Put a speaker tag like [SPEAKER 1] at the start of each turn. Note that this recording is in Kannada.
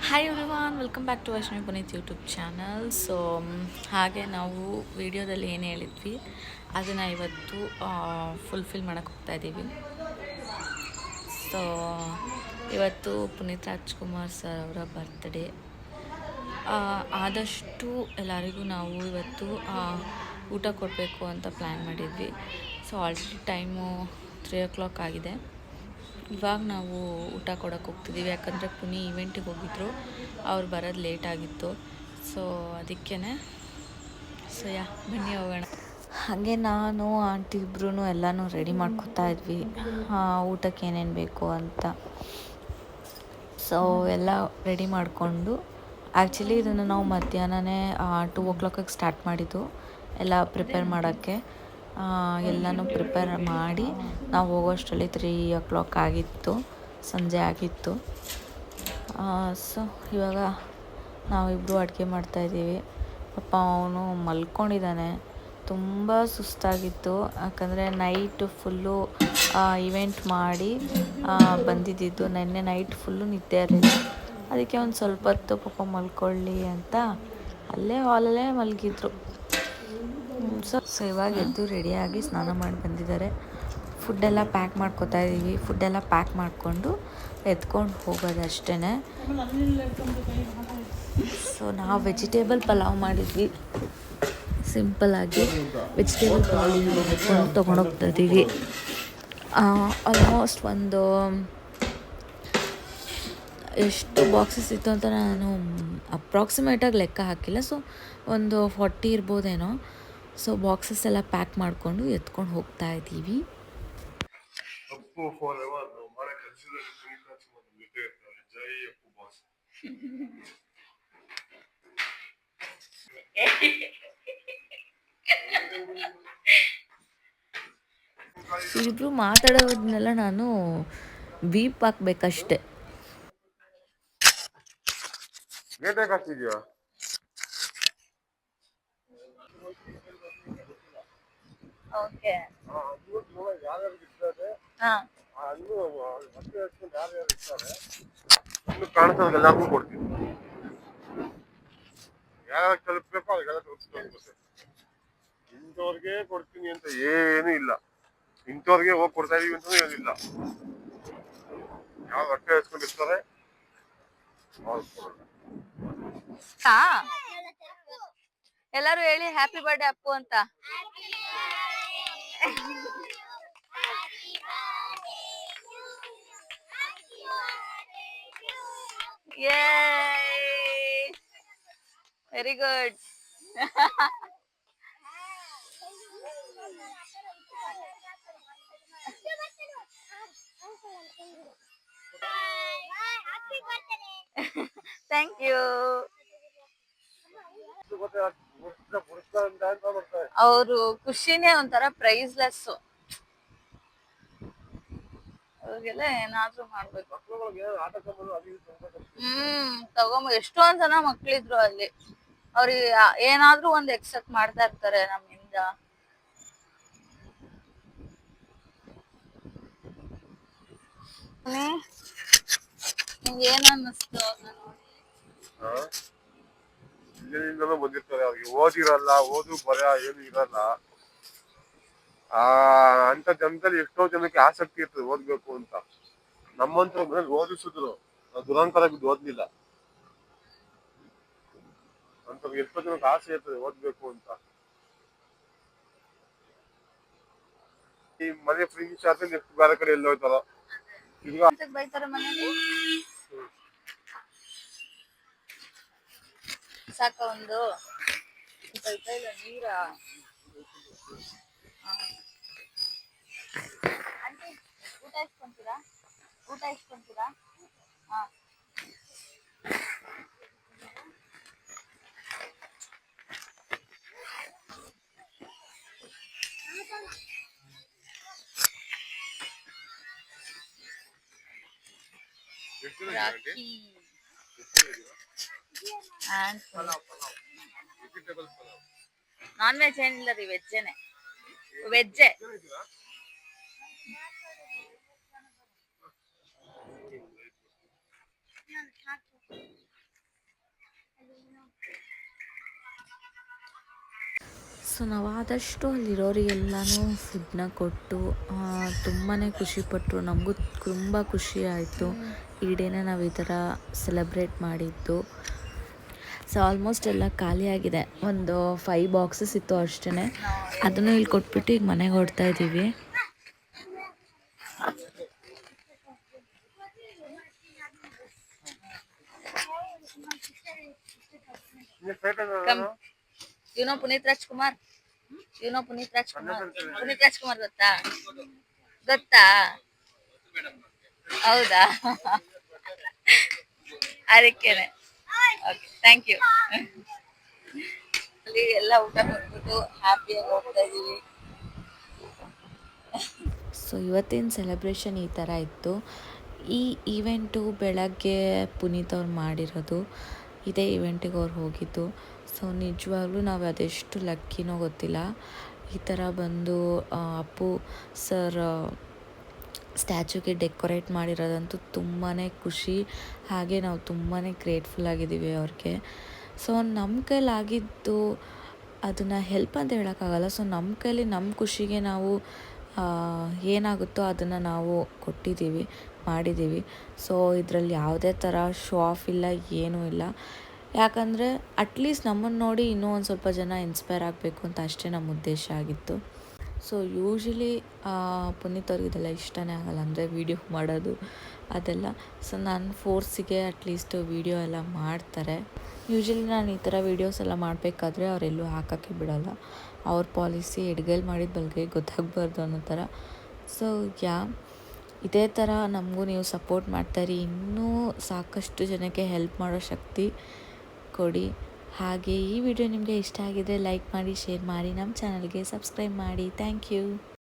[SPEAKER 1] Hi everyone, welcome back to Vaishnavi Puneeth YouTube channel. So ಹಾಗೆ ನಾವು ವಿಡಿಯೋದಲ್ಲಿ ಏನು ಹೇಳಿದ್ವಿ ಅದನ್ನು ಇವತ್ತು ಫುಲ್ಫಿಲ್ ಮಾಡೋಕ್ಕೆ ಹೋಗ್ತಾ ಇದ್ದೀವಿ. ಸೊ ಇವತ್ತು ಪುನೀತ್ ರಾಜ್ಕುಮಾರ್ ಸರ್ ಅವರ ಬರ್ತ್ಡೇ. ಆದಷ್ಟು ಎಲ್ಲರಿಗೂ ನಾವು ಇವತ್ತು ಊಟ ಕೊಡಬೇಕು ಅಂತ ಪ್ಲ್ಯಾನ್ ಮಾಡಿದ್ವಿ. ಸೊ ಆಲ್ರೆಡಿ ಟೈಮು 3 o'clock ಆಗಿದೆ. ಇವಾಗ ನಾವು ಊಟ ಕೊಡೋಕೆ ಹೋಗ್ತಿದ್ದೀವಿ, ಯಾಕಂದರೆ ಪುನಿ ಈವೆಂಟಿಗೆ ಹೋಗಿದ್ರು, ಅವ್ರು ಬರೋದು ಲೇಟ್ ಆಗಿತ್ತು. ಸೊ ಅದಕ್ಕೇ ಬನ್ನಿ ಹೋಗೋಣ. ಹಾಗೆ ನಾನು ಆಂಟಿ ಇಬ್ರು ಎಲ್ಲನೂ ರೆಡಿ ಮಾಡ್ಕೊತಾ ಇದ್ವಿ, ಊಟಕ್ಕೆ ಏನೇನು ಬೇಕು ಅಂತ. ಸೊ ಎಲ್ಲ ರೆಡಿ ಮಾಡಿಕೊಂಡು, ಆ್ಯಕ್ಚುಲಿ ಇದನ್ನು ನಾವು ಮಧ್ಯಾಹ್ನನೇ 2 o'clock ಸ್ಟಾರ್ಟ್ ಮಾಡಿದ್ದು ಎಲ್ಲ ಪ್ರಿಪೇರ್ ಮಾಡೋಕ್ಕೆ. ಎಲ್ಲನೂ ಪ್ರಿಪೇರ್ ಮಾಡಿ ನಾವು ಹೋಗೋಷ್ಟರಲ್ಲಿ 3 o'clock ಆಗಿತ್ತು, ಸಂಜೆ ಆಗಿತ್ತು. ಸೊ ಇವಾಗ ನಾವಿಬ್ಬರು ಅಡುಗೆ ಮಾಡ್ತಾಯಿದ್ದೀವಿ. ಪಾಪ ಅವನು ಮಲ್ಕೊಂಡಿದ್ದಾನೆ, ತುಂಬ ಸುಸ್ತಾಗಿತ್ತು, ಯಾಕಂದರೆ ನೈಟ್ ಫುಲ್ಲು ಇವೆಂಟ್ ಮಾಡಿ ಬಂದಿದ್ದಿದ್ದು. ನೆನ್ನೆ ನೈಟ್ ಫುಲ್ಲು ನಿದ್ದೆ ಇರಲಿಲ್ಲ, ಅದಕ್ಕೆ ಒಂದು ಸ್ವಲ್ಪ ಹೊತ್ತು ಪಾಪ ಮಲ್ಕೊಳ್ಳಿ ಅಂತ ಅಲ್ಲೇ ಹಾಲಲ್ಲೇ ಮಲಗಿದ್ರು. ಸೊ ಇವಾಗ ಎದ್ದು ರೆಡಿಯಾಗಿ ಸ್ನಾನ ಮಾಡಿ ಬಂದಿದ್ದಾರೆ. ಫುಡ್ಡೆಲ್ಲ ಪ್ಯಾಕ್ ಮಾಡ್ಕೊತಾ ಇದ್ದೀವಿ. ಫುಡ್ಡೆಲ್ಲ ಪ್ಯಾಕ್ ಮಾಡಿಕೊಂಡು ಎತ್ಕೊಂಡು ಹೋಗೋದಷ್ಟೇ. ಸೊ ನಾವು ವೆಜಿಟೇಬಲ್ ಪಲಾವ್ ಮಾಡಿದ್ವಿ, ಸಿಂಪಲ್ಲಾಗಿ ವೆಜಿಟೇಬಲ್ ಪಲಾವ್ ಮಾಡ್ಕೊಂಡು ತೊಗೊಂಡೋಗ್ತಾ ಇದ್ದೀವಿ. ಆಲ್ಮೋಸ್ಟ್ ಒಂದು ಎಷ್ಟು ಬಾಕ್ಸಸ್ ಇತ್ತು ಅಂತ ನಾನು ಅಪ್ರಾಕ್ಸಿಮೇಟಾಗಿ ಲೆಕ್ಕ ಹಾಕಿಲ್ಲ. ಸೊ ಒಂದು 40 ಇರ್ಬೋದೇನೋ. ಸೊ ಬಾಕ್ಸಸ್ ಎಲ್ಲ ಪ್ಯಾಕ್ ಮಾಡಿಕೊಂಡು ಎತ್ಕೊಂಡು ಹೋಗ್ತಾ ಇದ್ದೀವಿ. ಇಬ್ಬರು ಮಾತಾಡೋದನ್ನೆಲ್ಲ ನಾನು ಬೀಪ್ ಹಾಕ್ಬೇಕಷ್ಟೆ. ಓಕೆ,
[SPEAKER 2] ಎಲ್ಲರಿಗೂ ಕೊಡ್ತೀನಿ. ಯಾರು ತಲುಪಬೇಕು ಅವ್ರಿಗೆಲ್ಲ ತಲುಪಿಸ್ಬೇಕು. ಇಂಥವ್ರಿಗೆ ಕೊಡ್ತೀನಿ ಅಂತ ಏನೂ ಇಲ್ಲ, ಇಂಥವ್ರಿಗೆ ಹೋಗಿ ಕೊಡ್ತಾ ಇದೀವಿ ಅಂತ ಏನಿಲ್ಲ. ಯಾವ ಹೊಟ್ಟೆ ಹಚ್ಕೊಂಡಿರ್ತಾರೆ
[SPEAKER 1] ಎಲ್ಲರೂ ಹೇಳಿ ಹ್ಯಾಪಿ ಬರ್ಡೇ ಅಪ್ಪು ಅಂತ. Very good. Thank you. ಅವರು ಖುಷಿನೇ ಒಂಥರ ಪ್ರೈಸ್ಲೆಸ್. ಅವ್ರಿಗೆಲ್ಲ ಏನಾದ್ರೂ ಮಾಡ್ಬೇಕು. ತಗೊಂಬ ಎಷ್ಟೊಂದ್ ಜನ ಮಕ್ಳಿದ್ರು ಅಲ್ಲಿ, ಅವ್ರಿಗೆ ಏನಾದ್ರೂ ಒಂದ್ ಎಕ್ಸೆಪ್ಟ್ ಮಾಡ್ತಾ ಇರ್ತಾರೆ ನಮ್ಮಿಂದ. ನಿಮ್ಗೆ ಏನ್ ಅನ್ನಿಸ್ತು?
[SPEAKER 2] ಇಲ್ಲಿಂದಲೂ ಬಂದಿರ್ತಾರೆ, ಅವ್ರಿಗೆ ಓದಿರಲ್ಲ, ಓದು ಬರ ಏನು ಇರಲ್ಲ. ಅಂತ ಜನದಲ್ಲಿ ಎಷ್ಟೋ ಜನಕ್ಕೆ ಆಸಕ್ತಿ ಇರ್ತದೆ ಓದ್ಬೇಕು ಅಂತ. ನಮ್ಮಂತ ಮನೇಲಿ ಓದಿಸಿದ್ರು, ದುರಂಕಾರ ಬಿದ್ದು ಓದ್ಲಿಲ್ಲ ಅಂತ ಎಷ್ಟೋ ಜನಕ್ಕೆ ಆಸೆ ಇರ್ತದೆ ಓದ್ಬೇಕು ಅಂತ. ಈ ಮನೆ ಫ್ರೆಂಡ್ಸ್ ಆದ್ರೆ ನೆಕ್ಸ್ಟ್ ಬೇರೆ ಕಡೆ ಎಲ್ಲ ಹೋಯ್ತಾರ.
[SPEAKER 1] ಬೈತಾರೆ ಮನೇಲಿ. ಸಾಕ ಒಂದು ನೀರ. ಊಟ ಇಸ್ಕೊಂತೀರಾ? ಊಟ ಇಸ್ಕೊಂತೀರಾ? ಹಾ, ರಾಖಿ ಆ್ಯಂಡ್ ನಾನ್ ವೆಜ್ ಏನಿಲ್ಲ ರೀ, ವೆಜ್ಜೇನೆ. ವೆಜ್ಜೆ. ಸೊ ನಾವು ಆದಷ್ಟು ಅಲ್ಲಿರೋರಿಗೆಲ್ಲನೂ ಫುಡ್ನ ಕೊಟ್ಟು ತುಂಬಾ ಖುಷಿಪಟ್ಟರು. ನಮಗೂ ತುಂಬ ಖುಷಿ ಆಯಿತು ಈ ಡೇನ ನಾವು ಈ ಥರ ಸೆಲೆಬ್ರೇಟ್ ಮಾಡಿದ್ದು. ಸೊ ಆಲ್ಮೋಸ್ಟ್ ಎಲ್ಲ ಖಾಲಿಯಾಗಿದೆ. ಒಂದು 5 ಬಾಕ್ಸಸ್ ಇತ್ತು ಅಷ್ಟೇ. ಅದನ್ನು ಇಲ್ಲಿ ಕೊಟ್ಬಿಟ್ಟು ಈಗ ಮನೆಗೆ ಹೊರಡ್ತಾ ಇದ್ದೀವಿ.
[SPEAKER 3] ಇವನೋ ಪುನೀತ್ ರಾಜ್ಕುಮಾರ್, ಪುನೀತ್ ರಾಜ್ಕುಮಾರ್ ಗೊತ್ತಾ ಗೊತ್ತಾ? ಹೌದಾ? ಅದಕ್ಕೇನೆ. Okay, thank you. ಅಲ್ಲಿ ಎಲ್ಲ ಊಟ ಕೊಟ್ಬಿಟ್ಟು ಹ್ಯಾಪಿಯಾಗಿ ಹೋಗ್ತಾ ಇದೀವಿ.
[SPEAKER 1] ಸೊ ಇವತ್ತಿನ ಸೆಲೆಬ್ರೇಷನ್ ಈ ಥರ ಇತ್ತು. ಈ ಈವೆಂಟು ಬೆಳಗ್ಗೆ ಪುನೀತ್ ಅವ್ರು ಮಾಡಿರೋದು. ಇದೇ ಈವೆಂಟಿಗೆ ಅವ್ರು ಹೋಗಿದ್ದು. ಸೊ ನಿಜವಾಗ್ಲೂ ನಾವು ಅದೆಷ್ಟು ಲಕ್ಕಿನೋ ಗೊತ್ತಿಲ್ಲ. ಈ ಥರ ಬಂದು ಅಪ್ಪು ಸರ್ ಸ್ಟ್ಯಾಚ್ಯೂಗೆ ಡೆಕೋರೇಟ್ ಮಾಡಿರೋದಂತೂ ತುಂಬಾ ಖುಷಿ. ಹಾಗೆ ನಾವು ತುಂಬಾ ಗ್ರೇಟ್ಫುಲ್ ಆಗಿದ್ದೀವಿ ಅವ್ರಿಗೆ. ಸೊ ನಮ್ಮ ಕೈಲಾಗಿದ್ದು ಅದನ್ನು ಹೆಲ್ಪ್ ಅಂತ ಹೇಳೋಕ್ಕಾಗಲ್ಲ. ಸೊ ನಮ್ಮ ಕೈಲಿ ನಮ್ಮ ಖುಷಿಗೆ ನಾವು ಏನಾಗುತ್ತೋ ಅದನ್ನು ನಾವು ಕೊಟ್ಟಿದ್ದೀವಿ, ಮಾಡಿದ್ದೀವಿ. ಸೊ ಇದರಲ್ಲಿ ಯಾವುದೇ ಥರ ಶೋ ಆಫ್ ಇಲ್ಲ, ಏನೂ ಇಲ್ಲ. ಯಾಕಂದರೆ ಅಟ್ಲೀಸ್ಟ್ ನಮ್ಮನ್ನು ನೋಡಿ ಇನ್ನೂ ಒಂದು ಸ್ವಲ್ಪ ಜನ ಇನ್ಸ್ಪೈರ್ ಆಗಬೇಕು ಅಂತ ಅಷ್ಟೇ ನಮ್ಮ ಉದ್ದೇಶ ಆಗಿತ್ತು. ಸೊ ಯೂಶ್ವಲಿ ಪುನೀತ್ ಅವ್ರಿಗೆ ಇದೆಲ್ಲ ಇಷ್ಟನೇ ಆಗಲ್ಲ, ಅಂದರೆ ವೀಡಿಯೋ ಮಾಡೋದು ಅದೆಲ್ಲ. ಸೊ ನನ್ನ ಫೋರ್ಸಿಗೆ ಅಟ್ಲೀಸ್ಟ್ ವೀಡಿಯೋ ಎಲ್ಲ ಮಾಡ್ತಾರೆ. ಯೂಶ್ವಲಿ ನಾನು ಈ ಥರ ವೀಡಿಯೋಸ್ ಎಲ್ಲ ಮಾಡಬೇಕಾದ್ರೆ ಅವರೆಲ್ಲೂ ಹಾಕೋಕ್ಕೆ ಬಿಡೋಲ್ಲ. ಅವ್ರ ಪಾಲಿಸಿ ಎಡ್ಗೈಲಿ ಮಾಡಿದ ಬಲ್ಗೈಗೆ ಗೊತ್ತಾಗಬಾರ್ದು ಅನ್ನೋ ಥರ. ಸೊ ಇದೇ ಥರ ನಮಗೂ ನೀವು ಸಪೋರ್ಟ್ ಮಾಡ್ತಾಯಿರಿ. ಇನ್ನೂ ಸಾಕಷ್ಟು ಜನಕ್ಕೆ ಹೆಲ್ಪ್ ಮಾಡೋ ಶಕ್ತಿ ಕೊಡಿ. ಹಾಗೆ ಈ ವಿಡಿಯೋ ನಿಮಗೆ ಇಷ್ಟ ಆಗಿದ್ರೆ ಲೈಕ್ ಮಾಡಿ, ಶೇರ್ ಮಾಡಿ, ನಮ್ಮ ಚಾನಲ್ಗೆ ಸಬ್ಸ್ಕ್ರೈಬ್ ಮಾಡಿ. Thank you.